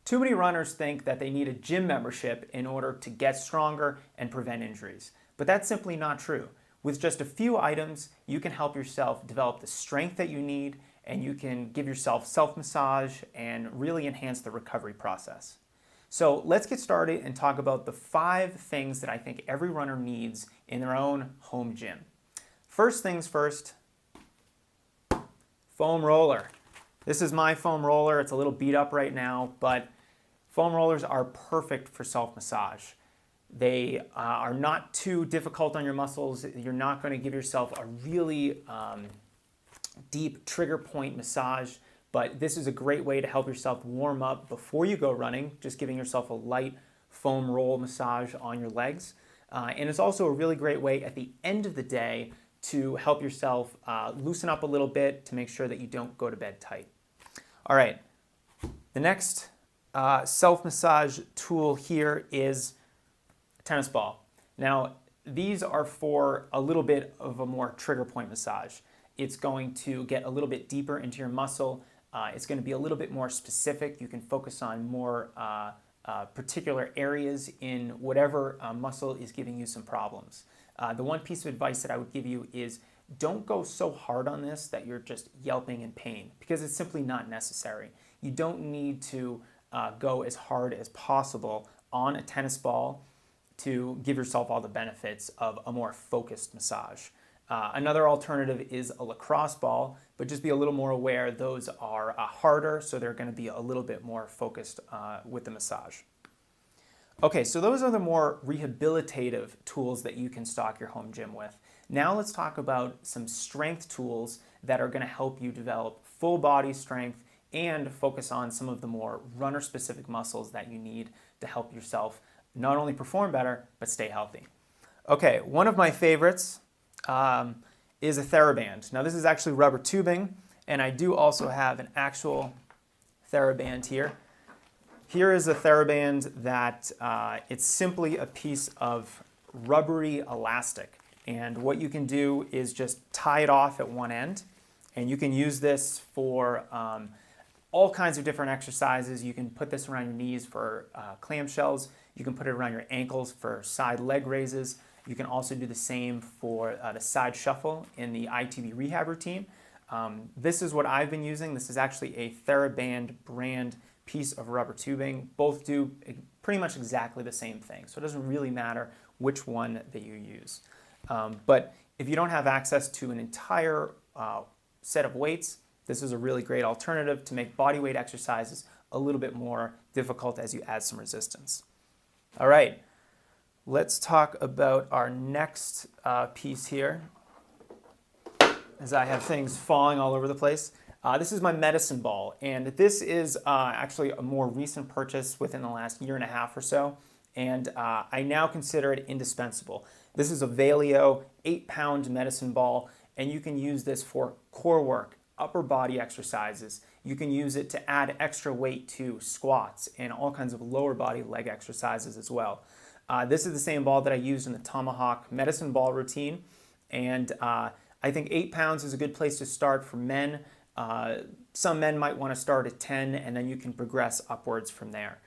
Too many runners think that they need a gym membership in order to get stronger and prevent injuries, but that's simply not true. With just a few items, you can help yourself develop the strength that you need, and you can give yourself self-massage and really enhance the recovery process. So let's get started and talk about the 5 things that I think every runner needs in their own home gym. First things first, foam roller. This is my foam roller. It's a little beat up right now, but foam rollers are perfect for self-massage. They are not too difficult on your muscles. You're not going to give yourself a really deep trigger point massage, but this is a great way to help yourself warm up before you go running, just giving yourself a light foam roll massage on your legs. And it's also a really great way at the end of the day to help yourself loosen up a little bit to make sure that you don't go to bed tight. All right, the next self-massage tool here is a tennis ball. Now, these are for a little bit of a more trigger point massage. It's going to get a little bit deeper into your muscle. It's going to be a little bit more specific. You can focus on more particular areas in whatever muscle is giving you some problems. The one piece of advice that I would give you is don't go so hard on this that you're just yelping in pain, because it's simply not necessary. You don't need to go as hard as possible on a tennis ball to give yourself all the benefits of a more focused massage. Another alternative is a lacrosse ball, but just be a little more aware those are harder, so they're going to be a little bit more focused with the massage. Okay, so those are the more rehabilitative tools that you can stock your home gym with. Now let's talk about some strength tools that are going to help you develop full body strength and focus on some of the more runner-specific muscles that you need to help yourself not only perform better, but stay healthy. Okay, one of my favorites is a TheraBand. Now this is actually rubber tubing, and I do also have an actual TheraBand here. Here is a TheraBand that it's simply a piece of rubbery elastic, and what you can do is just tie it off at one end, and you can use this for all kinds of different exercises. You can put this around your knees for clamshells. You can put it around your ankles for side leg raises. You can also do the same for the side shuffle in the ITB rehab routine. This is what I've been using. This is actually a TheraBand brand piece of rubber tubing. Both do pretty much exactly the same thing, so it doesn't really matter which one that you use. But if you don't have access to an entire set of weights, this is a really great alternative to make body weight exercises a little bit more difficult as you add some resistance. All right, let's talk about our next piece here, as I have things falling all over the place. This is my medicine ball, and this is actually a more recent purchase within the last year and a half or so, and I now consider it indispensable. This is a Valio 8-pound medicine ball, and you can use this for core work, upper body exercises. You can use it to add extra weight to squats and all kinds of lower body leg exercises as well. This is the same ball that I used in the Tomahawk medicine ball routine, and I think 8 pounds is a good place to start for men. Some men might want to start at 10, and then you can progress upwards from there.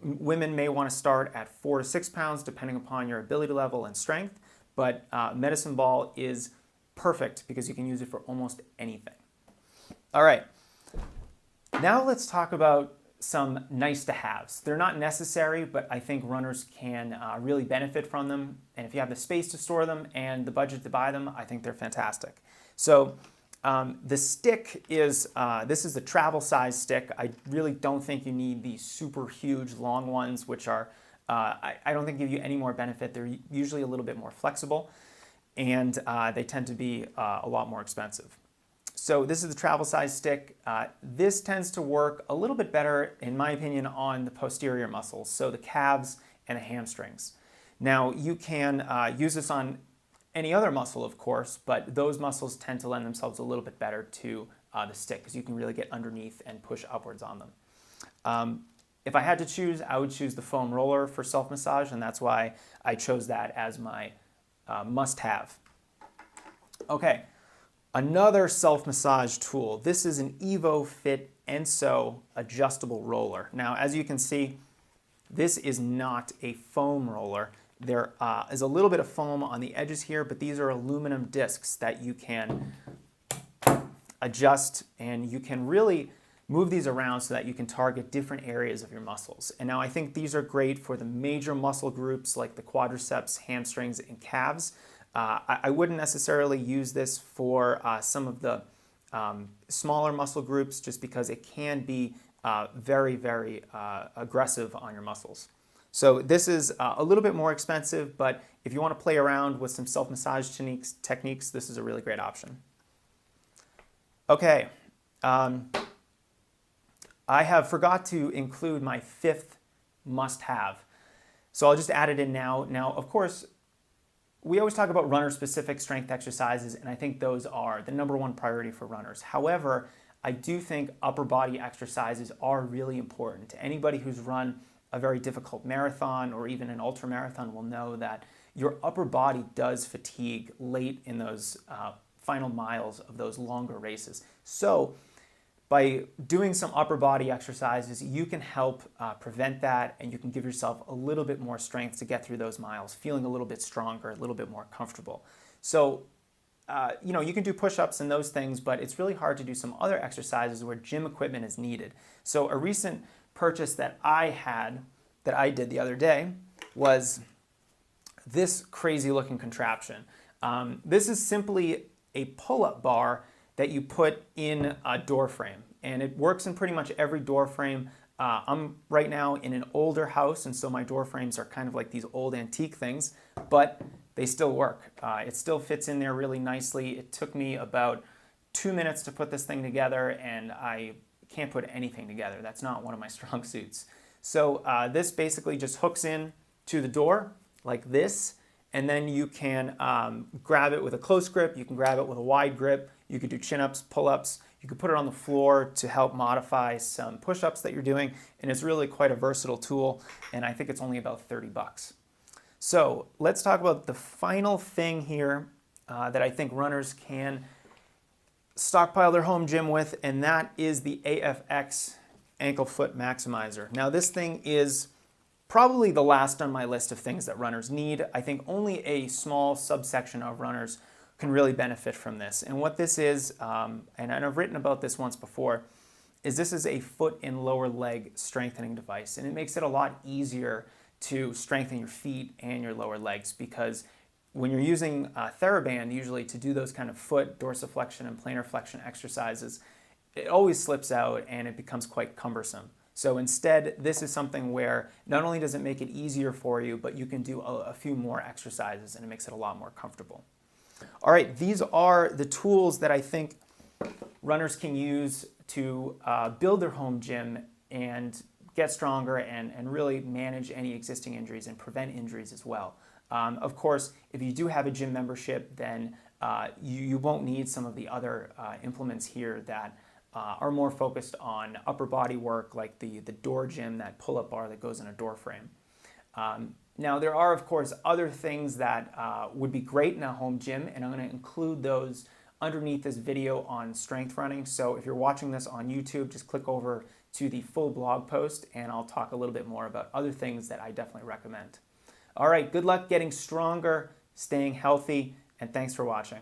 Women may want to start at 4 to 6 pounds depending upon your ability level and strength, but medicine ball is perfect because you can use it for almost anything. All right, now let's talk about some nice to haves. They're not necessary, but I think runners can really benefit from them, and if you have the space to store them and the budget to buy them, I think they're fantastic. So the stick is, this is the travel size stick. I really don't think you need the super huge long ones, which are, I don't think give you any more benefit. They're usually a little bit more flexible, and they tend to be a lot more expensive. So this is the travel size stick. This tends to work a little bit better, in my opinion, on the posterior muscles, so the calves and the hamstrings. Now you can use this on any other muscle, of course, but those muscles tend to lend themselves a little bit better to the stick because you can really get underneath and push upwards on them. If I had to choose, I would choose the foam roller for self-massage, and that's why I chose that as my must-have. Okay, Another self-massage tool. This is an EvoFit Enso adjustable roller. Now, as you can see, this is not a foam roller. There is a little bit of foam on the edges here, but these are aluminum discs that you can adjust, and you can really move these around so that you can target different areas of your muscles. And now I think these are great for the major muscle groups like the quadriceps, hamstrings, and calves. I wouldn't necessarily use this for some of the smaller muscle groups just because it can be very, very aggressive on your muscles. So this is a little bit more expensive, but if you want to play around with some self-massage techniques, this is a really great option. Okay, I have forgot to include my fifth must-have. So I'll just add it in now. Now, of course, we always talk about runner-specific strength exercises, and I think those are the #1 priority for runners. However, I do think upper body exercises are really important. Anybody who's run a very difficult marathon or even an ultra marathon will know that your upper body does fatigue late in those final miles of those longer races. So by doing some upper body exercises, you can help prevent that, and you can give yourself a little bit more strength to get through those miles, feeling a little bit stronger, a little bit more comfortable. So, you can do push-ups and those things, but it's really hard to do some other exercises where gym equipment is needed. So a recent purchase that I did the other day was this crazy looking contraption. This is simply a pull-up bar that you put in a door frame, and it works in pretty much every door frame. I'm right now in an older house, and so my door frames are kind of like these old antique things, but they still work. It still fits in there really nicely. It took me about 2 minutes to put this thing together, and I can't put anything together. That's not one of my strong suits. So this basically just hooks in to the door like this, and then you can grab it with a close grip, you can grab it with a wide grip, you could do chin-ups, pull-ups, you could put it on the floor to help modify some push-ups that you're doing, and it's really quite a versatile tool, and I think it's only about 30 bucks. So let's talk about the final thing here that I think runners can stockpile their home gym with, and that is the AFX Ankle Foot Maximizer. Now this thing is probably the last on my list of things that runners need. I think only a small subsection of runners can really benefit from this. And what this is, and I've written about this once before, is this is a foot and lower leg strengthening device. And it makes it a lot easier to strengthen your feet and your lower legs, because when you're using TheraBand, usually to do those kind of foot dorsiflexion and plantar flexion exercises, it always slips out and it becomes quite cumbersome. So instead, this is something where not only does it make it easier for you, but you can do a few more exercises and it makes it a lot more comfortable. All right, these are the tools that I think runners can use to build their home gym and get stronger and really manage any existing injuries and prevent injuries as well. Of course, if you do have a gym membership, then you won't need some of the other implements here that are more focused on upper body work, like the door gym, that pull-up bar that goes in a door frame. Now, there are, of course, other things that would be great in a home gym, and I'm going to include those underneath this video on strength running. So if you're watching this on YouTube, just click over to the full blog post, and I'll talk a little bit more about other things that I definitely recommend. All right, good luck getting stronger, staying healthy, and thanks for watching.